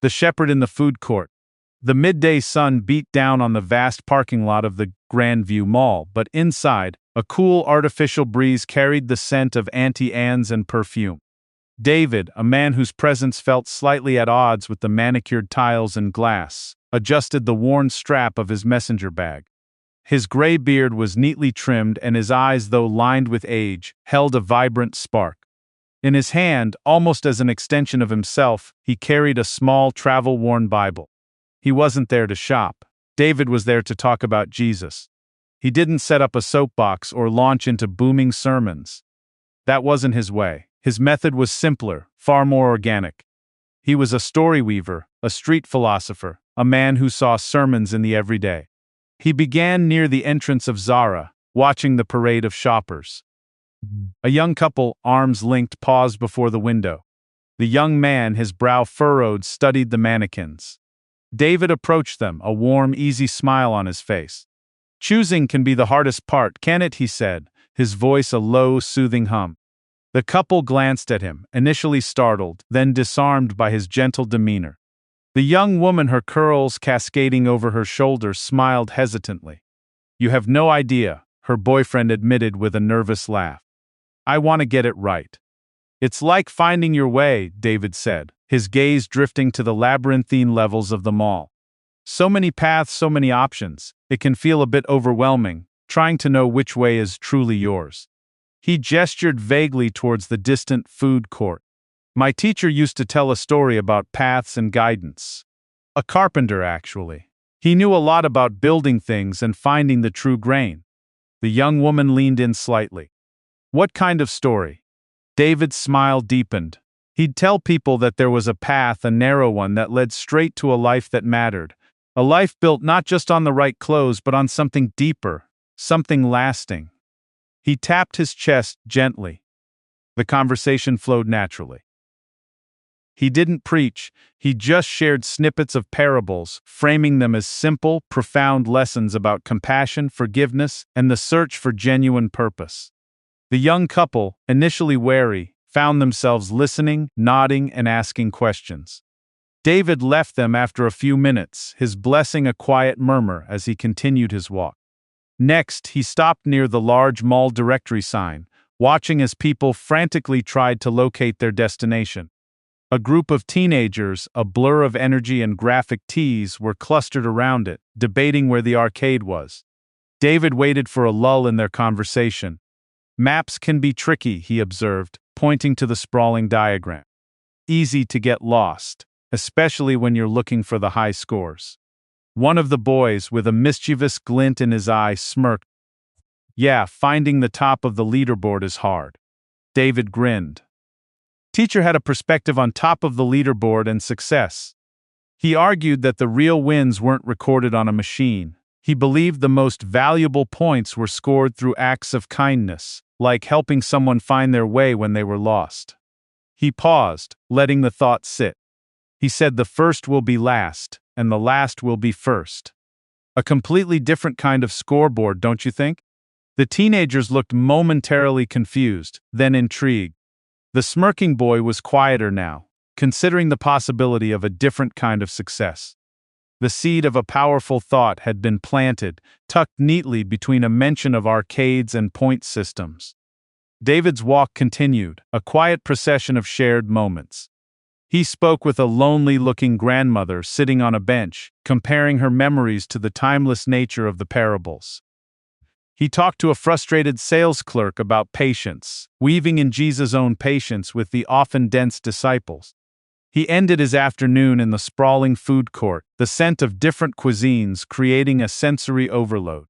The shepherd in the food court. The midday sun beat down on the vast parking lot of the Grandview Mall, but inside, a cool artificial breeze carried the scent of Auntie Anne's and perfume. David, a man whose presence felt slightly at odds with the manicured tiles and glass, adjusted the worn strap of his messenger bag. His gray beard was neatly trimmed and his eyes, though lined with age, held a vibrant spark. In his hand, almost as an extension of himself, he carried a small travel-worn Bible. He wasn't there to shop. David was there to talk about Jesus. He didn't set up a soapbox or launch into booming sermons. That wasn't his way. His method was simpler, far more organic. He was a story weaver, a street philosopher, a man who saw sermons in the everyday. He began near the entrance of Zara, watching the parade of shoppers. A young couple, arms linked, paused before the window. The young man, his brow furrowed, studied the mannequins. David approached them, a warm, easy smile on his face. "Choosing can be the hardest part, can't it?" he said, his voice a low, soothing hum. The couple glanced at him, initially startled, then disarmed by his gentle demeanor. The young woman, her curls cascading over her shoulders, smiled hesitantly. "You have no idea," her boyfriend admitted with a nervous laugh. "I want to get it right." "It's like finding your way," David said, his gaze drifting to the labyrinthine levels of the mall. "So many paths, so many options, it can feel a bit overwhelming, trying to know which way is truly yours." He gestured vaguely towards the distant food court. "My teacher used to tell a story about paths and guidance. A carpenter, actually. He knew a lot about building things and finding the true grain." The young woman leaned in slightly. "What kind of story?" David's smile deepened. He'd tell people that there was a path, a narrow one that led straight to a life that mattered. A life built not just on the right clothes but on something deeper, something lasting. He tapped his chest gently. The conversation flowed naturally. He didn't preach, he just shared snippets of parables, framing them as simple, profound lessons about compassion, forgiveness, and the search for genuine purpose. The young couple, initially wary, found themselves listening, nodding, and asking questions. David left them after a few minutes, his blessing a quiet murmur as he continued his walk. Next, he stopped near the large mall directory sign, watching as people frantically tried to locate their destination. A group of teenagers, a blur of energy and graphic tees, were clustered around it, debating where the arcade was. David waited for a lull in their conversation. "Maps can be tricky," he observed, pointing to the sprawling diagram. "Easy to get lost, especially when you're looking for the high scores." One of the boys, with a mischievous glint in his eye, smirked. "Yeah, finding the top of the leaderboard is hard." David grinned. Teacher had a perspective on top of the leaderboard and success. He argued that the real wins weren't recorded on a machine. He believed the most valuable points were scored through acts of kindness, like helping someone find their way when they were lost. He paused, letting the thought sit. He said the first will be last, and the last will be first. A completely different kind of scoreboard, don't you think? The teenagers looked momentarily confused, then intrigued. The smirking boy was quieter now, considering the possibility of a different kind of success. The seed of a powerful thought had been planted, tucked neatly between a mention of arcades and point systems. David's walk continued, a quiet procession of shared moments. He spoke with a lonely-looking grandmother sitting on a bench, comparing her memories to the timeless nature of the parables. He talked to a frustrated sales clerk about patience, weaving in Jesus' own patience with the often dense disciples. He ended his afternoon in the sprawling food court, the scent of different cuisines creating a sensory overload.